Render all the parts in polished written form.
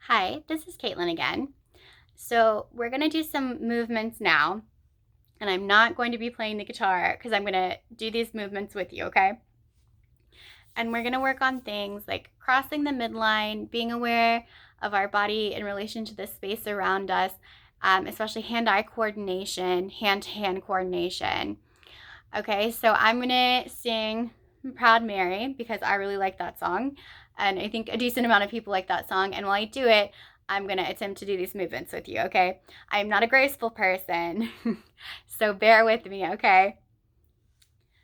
Hi, this is Caitlin again. So we're going to do some movements now, and I'm not going to be playing the guitar because I'm going to do these movements with you, okay? And we're going to work on things like crossing the midline, being aware of our body in relation to the space around us, especially hand-eye coordination, hand-to-hand coordination. Okay, so I'm going to sing Proud Mary because I really like that song. And I think a decent amount of people like that song. And while I do it, I'm going to attempt to do these movements with you, okay? I'm not a graceful person, so bear with me, okay?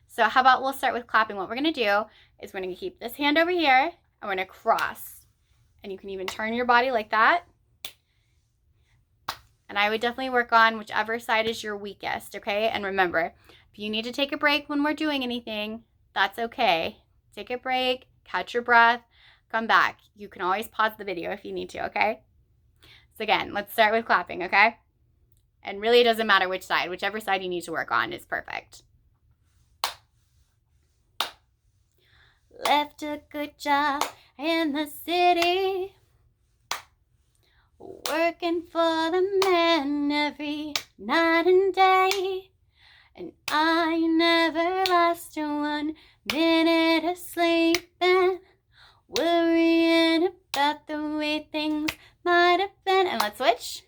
So how about we'll start with clapping. What we're going to do is we're going to keep this hand over here, and we're going to cross. And you can even turn your body like that. And I would definitely work on whichever side is your weakest, okay? And remember, if you need to take a break when we're doing anything, that's okay. Take a break, catch your breath, come back. You can always pause the video if you need to, okay? So again, let's start with clapping, okay? And really it doesn't matter which side. Whichever side you need to work on is perfect. Left a good job in the city, working for the man every night and day. And I never lost 1 minute of sleeping, worrying about the way things might have been. And let's switch.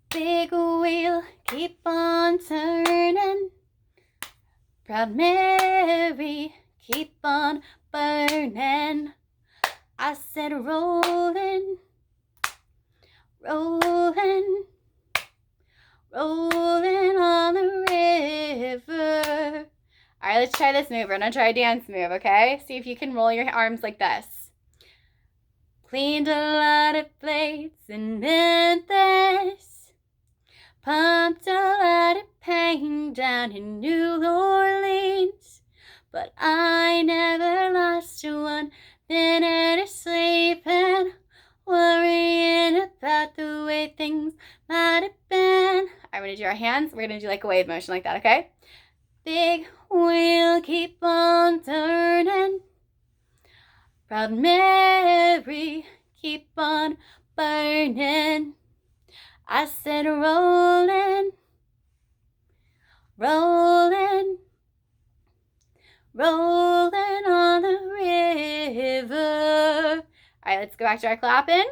Big wheel, keep on turning. Proud Mary, keep on burning. I said rolling, rolling, rolling on the river. All right, let's try this move. We're gonna try a dance move, okay? See if you can roll your arms like this. Cleaned a lot of plates in Memphis, pumped a lot of pain down in New Orleans, but I never lost 1 minute of sleeping, worrying about the way things might have been. I'm gonna do our hands. We're gonna do like a wave motion like that, okay? Big wheel, keep on turning. Proud Mary, keep on burning. I said rolling, rolling, rolling on the river. All right, let's go back to our clapping.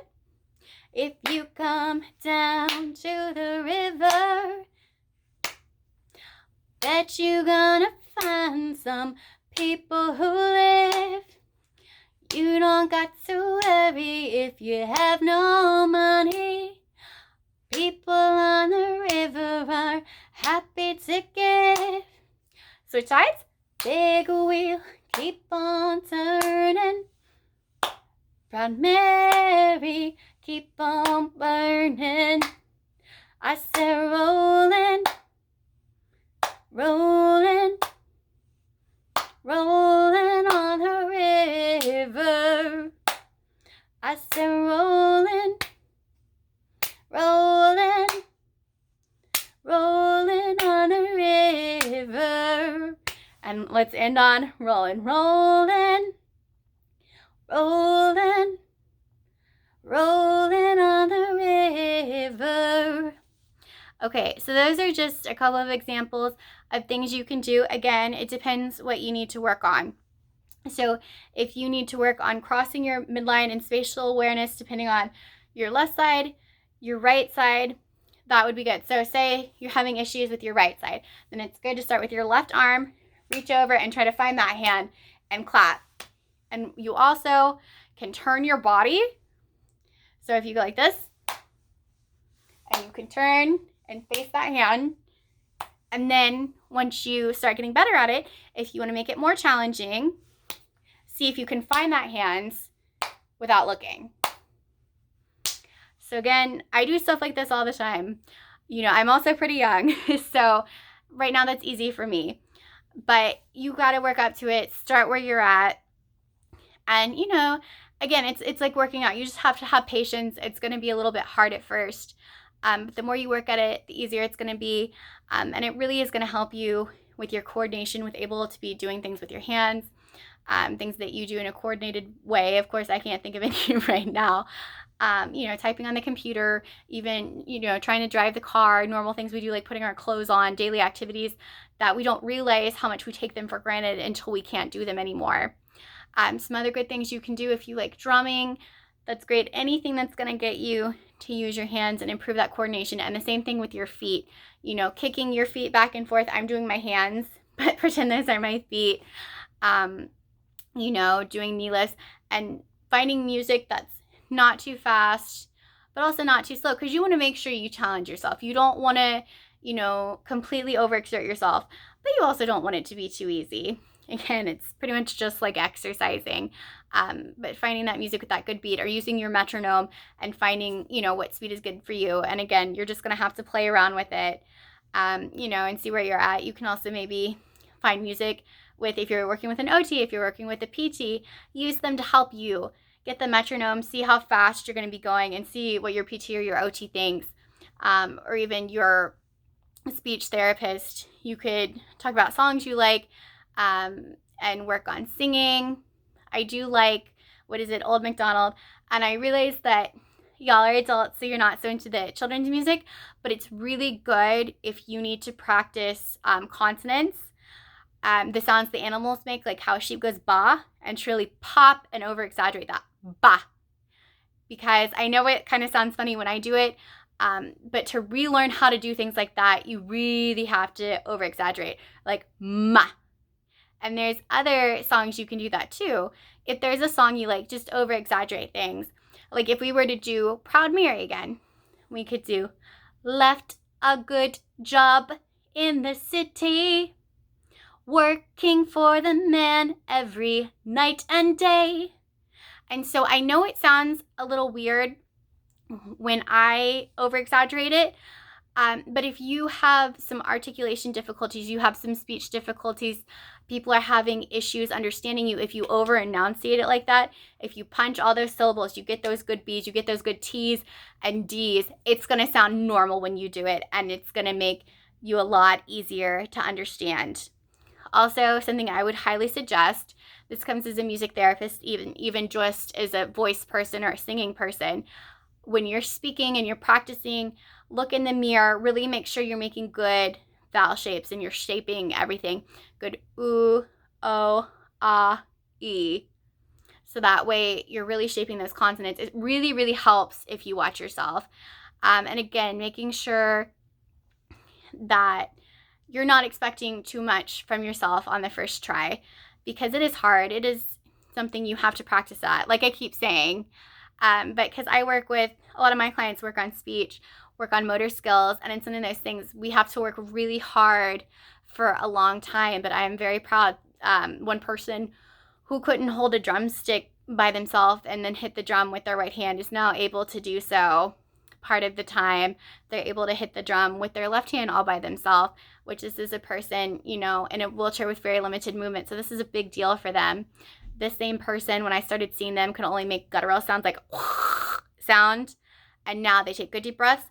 If you come down to the river, bet you gonna find some people who live. You don't got to worry if you have no money. People on the river are happy to give. Switch sides. Big wheel, keep on turning. Proud Mary, keep on burning. I said rolling, rolling, rolling on the river. I said rolling, rolling, rolling on the river. And let's end on rolling, rolling, rolling, rolling on the river. Okay, so those are just a couple of examples of things you can do. Again, it depends what you need to work on. So if you need to work on crossing your midline and spatial awareness, depending on your left side, your right side, that would be good. So say you're having issues with your right side, then it's good to start with your left arm, reach over and try to find that hand and clap. And you also can turn your body. So if you go like this, and you can turn and face that hand. And then once you start getting better at it, if you want to make it more challenging, see if you can find that hand without looking. So again, I do stuff like this all the time. You know, I'm also pretty young, so right now that's easy for me. But you got to work up to it, start where you're at. And, you know, again, it's like working out. You just have to have patience. It's going to be a little bit hard at first. But the more you work at it, the easier it's going to be. And it really is going to help you with your coordination, with able to be doing things with your hands, things that you do in a coordinated way. Of course, I can't think of any right now. typing on the computer, even, trying to drive the car, normal things we do like putting our clothes on, daily activities that we don't realize how much we take them for granted until we can't do them anymore. Some other good things you can do if you like drumming, that's great. Anything that's going to get you to use your hands and improve that coordination. And the same thing with your feet, kicking your feet back and forth. I'm doing my hands, but pretend those are my feet. Doing knee lifts and finding music that's not too fast, but also not too slow, because you want to make sure you challenge yourself. You don't want to, completely overexert yourself, but you also don't want it to be too easy. Again, it's pretty much just like exercising, but finding that music with that good beat, or using your metronome and finding, what speed is good for you. And again, you're just going to have to play around with it, and see where you're at. You can also maybe find music with, if you're working with an OT, if you're working with a PT, use them to help you. Get the metronome, see how fast you're going to be going, and see what your PT or your OT thinks, or even your speech therapist. You could talk about songs you like, and work on singing. I do like, Old MacDonald, and I realize that y'all are adults, so you're not so into the children's music, but it's really good if you need to practice consonants. The sounds the animals make, like how a sheep goes ba, and truly pop and over exaggerate that ba, because I know it kind of sounds funny when I do it, but to relearn how to do things like that, you really have to over exaggerate, like ma. And there's other songs you can do that too. If there's a song you like, just over exaggerate things. Like if we were to do Proud Mary again, we could do left a good job in the city, working for the man every night and day. And so I know it sounds a little weird when I over-exaggerate it, but if you have some articulation difficulties, you have some speech difficulties, people are having issues understanding you, if you over-enunciate it like that, if you punch all those syllables, you get those good B's, you get those good T's and D's, it's going to sound normal when you do it, and it's going to make you a lot easier to understand. Also, something I would highly suggest, this comes as a music therapist, even just as a voice person or a singing person, when you're speaking and you're practicing, look in the mirror, really make sure you're making good vowel shapes and you're shaping everything. Good oo, o, ah, e. So that way you're really shaping those consonants. It really, really helps if you watch yourself. And again, making sure that you're not expecting too much from yourself on the first try, because it is hard. It is something you have to practice at, like I keep saying. But because I work with, a lot of my clients work on speech, work on motor skills, and in some of those things, we have to work really hard for a long time. But I am very proud. One person who couldn't hold a drumstick by themselves and then hit the drum with their right hand is now able to do so part of the time. They're able to hit the drum with their left hand all by themselves, which is a person, in a wheelchair with very limited movement. So this is a big deal for them. The same person, when I started seeing them, could only make guttural sounds like sound, and now they take good deep breaths,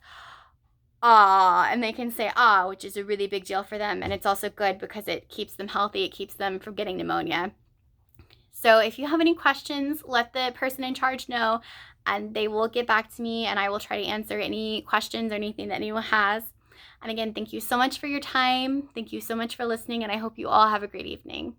ah, and they can say ah, which is a really big deal for them. And it's also good because it keeps them healthy. It keeps them from getting pneumonia. So if you have any questions, let the person in charge know, and they will get back to me, and I will try to answer any questions or anything that anyone has. And again, thank you so much for your time. Thank you so much for listening, and I hope you all have a great evening.